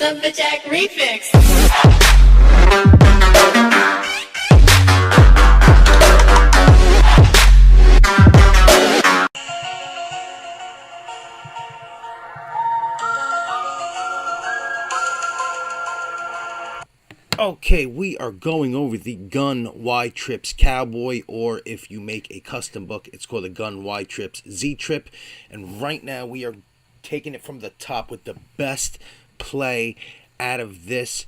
of the Jack Refix. Okay, we are going over the Gun Y Trips Cowboy, or if you make a custom book, it's called the Gun Y Trips Z Trip. And right now we are taking it from the top with the best play out of this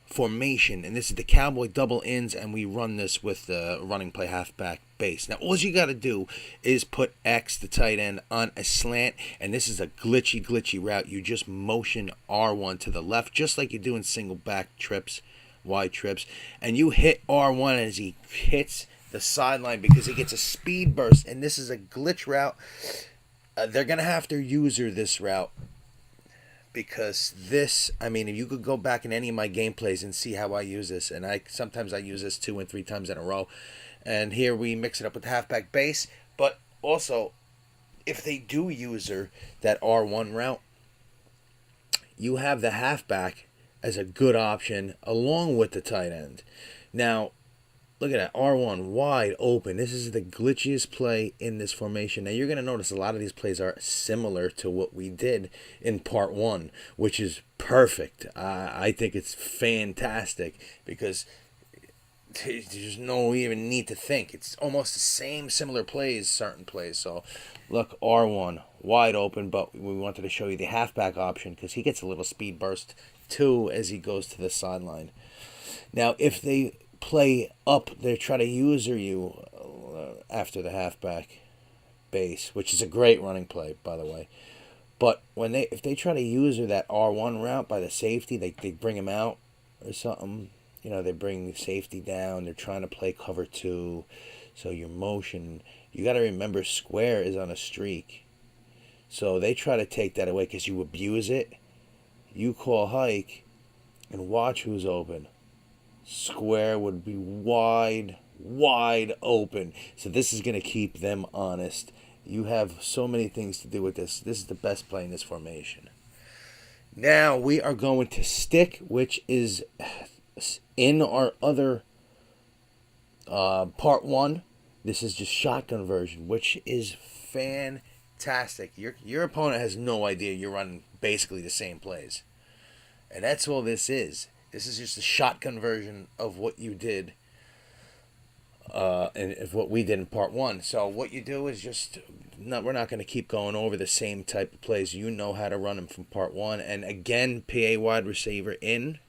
formation. And this is the Cowboy double ins, and we run this with the running play halfback base. Now, all you got to do is put X, the tight end, on a slant, and this is a glitchy route. You just motion R1 to the left, just like you do in single back trips. Y trips, and you hit R1 as he hits the sideline because he gets a speed burst, and this is a glitch route. They're gonna have to user this route because this, I mean, if you could go back in any of my gameplays and see how I use this, and sometimes I use this 2 and 3 times in a row, and here we mix it up with the halfback base. But also, if they do user that R1 route, you have the halfback as a good option along with the tight end. Now, look at that, R1 wide open. This is the glitchiest play in this formation. Now, you're going to notice a lot of these plays are similar to what we did in part 1, which is perfect. I think it's fantastic because there's no even need to think. It's almost the same similar plays, certain plays. So, look, R1 wide open, but we wanted to show you the halfback option because he gets a little speed burst too as he goes to the sideline. Now, if they play up, they try to user you after the halfback base, which is a great running play, by the way. But if they try to user that R1 route by the safety, they bring him out or something. You know, they bring the safety down. They're trying to play cover 2. So your motion, you got to remember, square is on a streak. So they try to take that away because you abuse it. You call hike and watch who's open. Square would be wide open. So this is going to keep them honest. You have so many things to do with this. This is the best play in this formation. Now we are going to stick, which is in our other part 1. This is just shotgun version, which is fantastic. Your opponent has no idea you're running basically the same plays. And that's all this is. This is just a shotgun version of what you did and of what we did in part 1. So what you do is just, we're not going to keep going over the same type of plays. You know how to run them from part 1. And again, PA wide receiver in.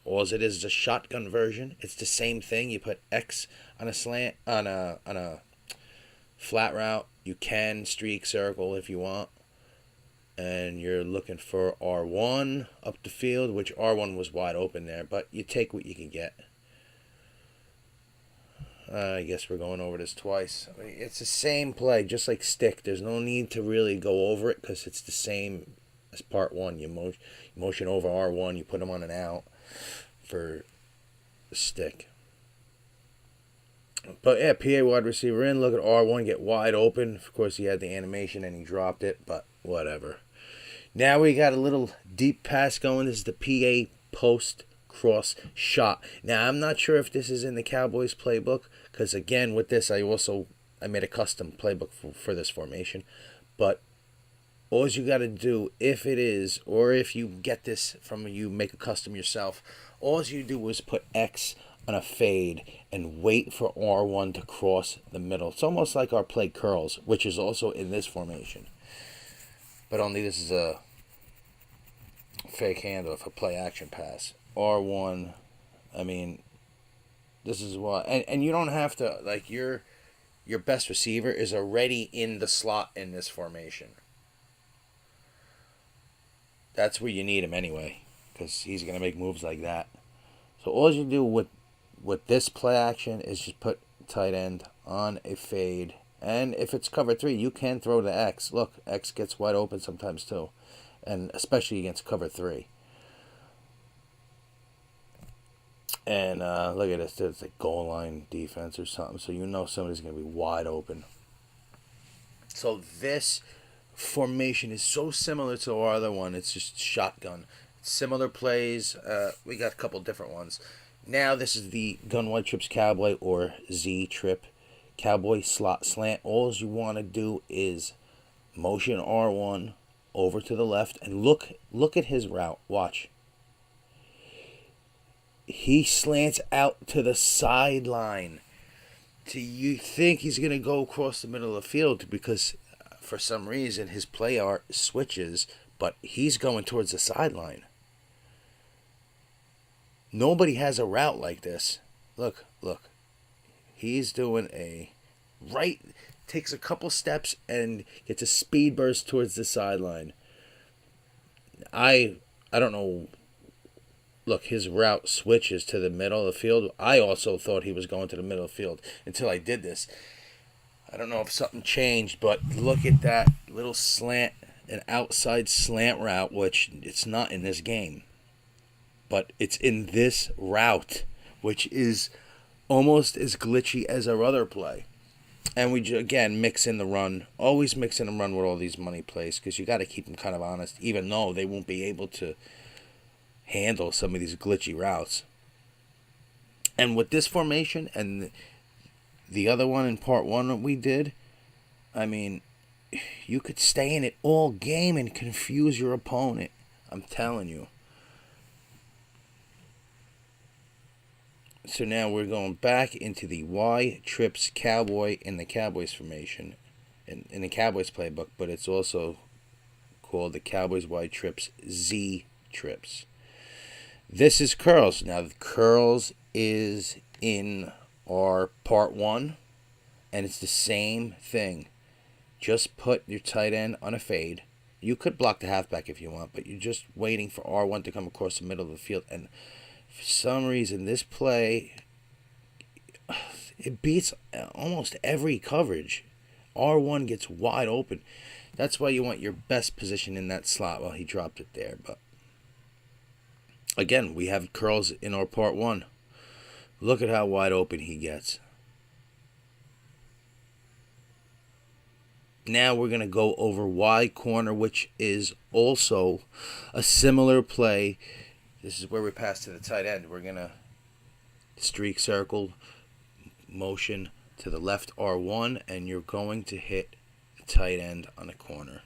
All it is a shotgun version. It's the same thing. You put X on a slant, on a flat route. You can streak circle if you want. And you're looking for R1 up the field, which R1 was wide open there, but you take what you can get. I guess we're going over this twice. I mean, it's the same play, just like stick. There's no need to really go over it because it's the same as part 1. You motion over R1, you put them on an out for the stick. But yeah, PA wide receiver in. Look at R1 get wide open. Of course, he had the animation and he dropped it, but whatever. Now we got a little deep pass going. This is the PA post cross shot. Now, I'm not sure if this is in the Cowboys playbook, because again, with this, I made a custom playbook for this formation. But all you got to do, if it is, or if you get this from you make a custom yourself, all you do is put X on a fade and wait for R1 to cross the middle. It's almost like our play curls, which is also in this formation. But only this is a fake handoff, a play action pass. R1, I mean, this is why. And you don't have to, like, your best receiver is already in the slot in this formation. That's where you need him anyway, because he's going to make moves like that. So all you do with this play action is just put tight end on a fade. And if it's cover 3, you can throw the X. Look, X gets wide open sometimes too. And especially against cover 3. And look at this. It's like goal line defense or something. So you know somebody's going to be wide open. So this formation is so similar to our other one. It's just shotgun. similar plays. We got a couple different ones. Now this is the gun wide trips cowboy or Z trip cowboy slot slant. All you want to do is motion R1 over to the left and look at his route. Watch. He slants out to the sideline. You think he's going to go across the middle of the field because for some reason his play art switches, but he's going towards the sideline. Nobody has a route like this. Look. He's doing a right, takes a couple steps and gets a speed burst towards the sideline. I don't know. Look, his route switches to the middle of the field. I also thought he was going to the middle of the field until I did this. I don't know if something changed, but look at that little slant, an outside slant route, which it's not in this game. But it's in this route, which is almost as glitchy as our other play. And we, again, mix in the run. Always mix in the run with all these money plays because you got to keep them kind of honest, even though they won't be able to handle some of these glitchy routes. And with this formation and the other one in part one that we did, I mean, you could stay in it all game and confuse your opponent. I'm telling you. So now we're going back into the Y trips cowboy in the Cowboys formation, in the Cowboys playbook, but it's also called the Cowboys Y trips Z trips. This is curls. Now, the curls is in our part one, and it's the same thing. Just put your tight end on a fade. You could block the halfback if you want, but you're just waiting for R1 to come across the middle of the field. And for some reason, this play, it beats almost every coverage. R1 gets wide open. That's why you want your best position in that slot. Well, he dropped it there, but again, we have curls in our part one. Look at how wide open he gets. Now we're going to go over Y corner, which is also a similar play. This is where we pass to the tight end. We're going to streak circle, motion to the left R1, and you're going to hit the tight end on the corner.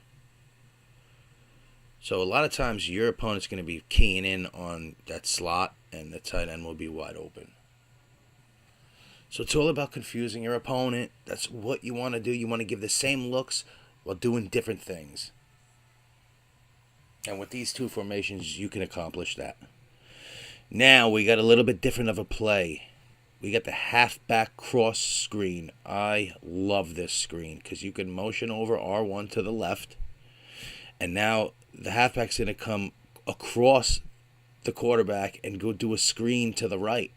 So a lot of times your opponent's going to be keying in on that slot and the tight end will be wide open. So it's all about confusing your opponent. That's what you want to do. You want to give the same looks while doing different things. And with these two formations, you can accomplish that. Now we got a little bit different of a play. We got the halfback cross screen. I love this screen because you can motion over R1 to the left. And now the halfback's going to come across the quarterback and go do a screen to the right,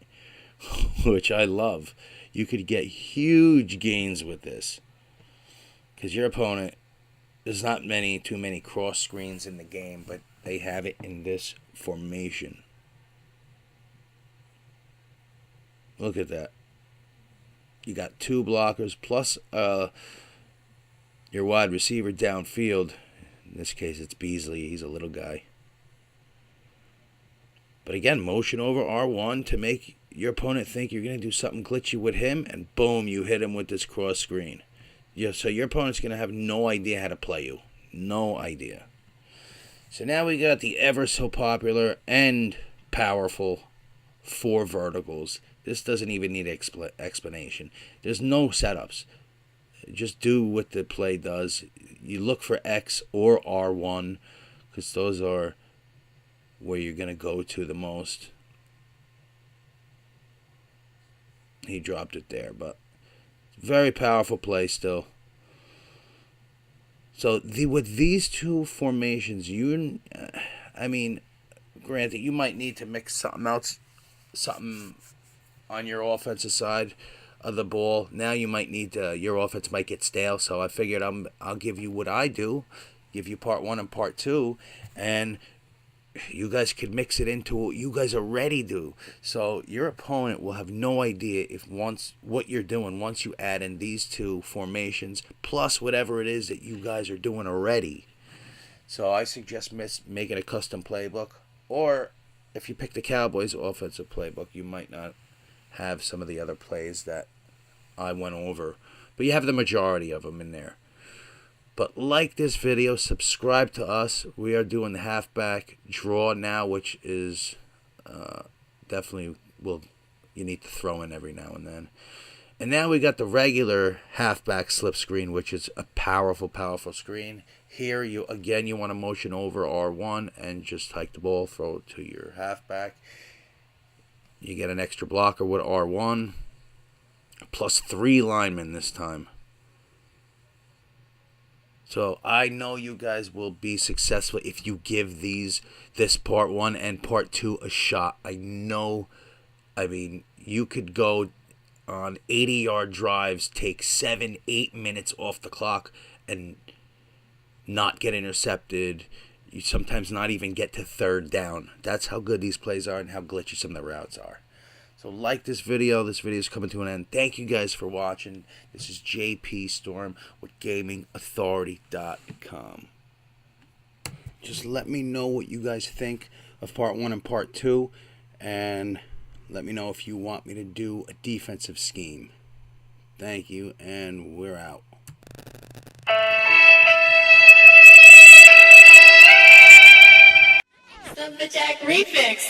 which I love. You could get huge gains with this because your opponent, there's not too many cross screens in the game, but they have it in this formation. Look at that. You got two blockers plus your wide receiver downfield. In this case, it's Beasley. He's a little guy. But again, motion over R1 to make your opponent think you're going to do something glitchy with him, and boom, you hit him with this cross screen. Yeah, so your opponent's going to have no idea how to play you. No idea. So now we got the ever so popular and powerful 4 verticals. This doesn't even need explanation. There's no setups. Just do what the play does. You look for X or R1 because those are where you're going to go to the most. He dropped it there, but very powerful play still. So with these two formations, granted, you might need to mix something else, something on your offensive side of the ball. Now you might need your offense might get stale, so I figured I'll give you what I do, give you part 1 and part 2, and you guys could mix it into what you guys already do. So your opponent will have no idea what you're doing once you add in these two formations plus whatever it is that you guys are doing already. So I suggest making a custom playbook. Or if you pick the Cowboys offensive playbook, you might not have some of the other plays that I went over, but you have the majority of them in there. But like this video, subscribe to us. We are doing the halfback draw now, which is definitely you need to throw in every now and then. And now we got the regular halfback slip screen, which is a powerful, powerful screen. Here, you want to motion over R1 and just hike the ball, throw it to your halfback. You get an extra blocker with R1, plus 3 linemen this time. So I know you guys will be successful if you give this part 1 and part 2 a shot. I know, you could go on 80-yard drives, take 7-8 minutes off the clock and not get intercepted. You sometimes not even get to third down. That's how good these plays are and how glitchy some of the routes are. So like this video. This video is coming to an end. Thank you guys for watching. This is JP Storm with GamingAuthority.com. Just let me know what you guys think of part 1 and part 2. And let me know if you want me to do a defensive scheme. Thank you, and we're out. Lumberjack Remix.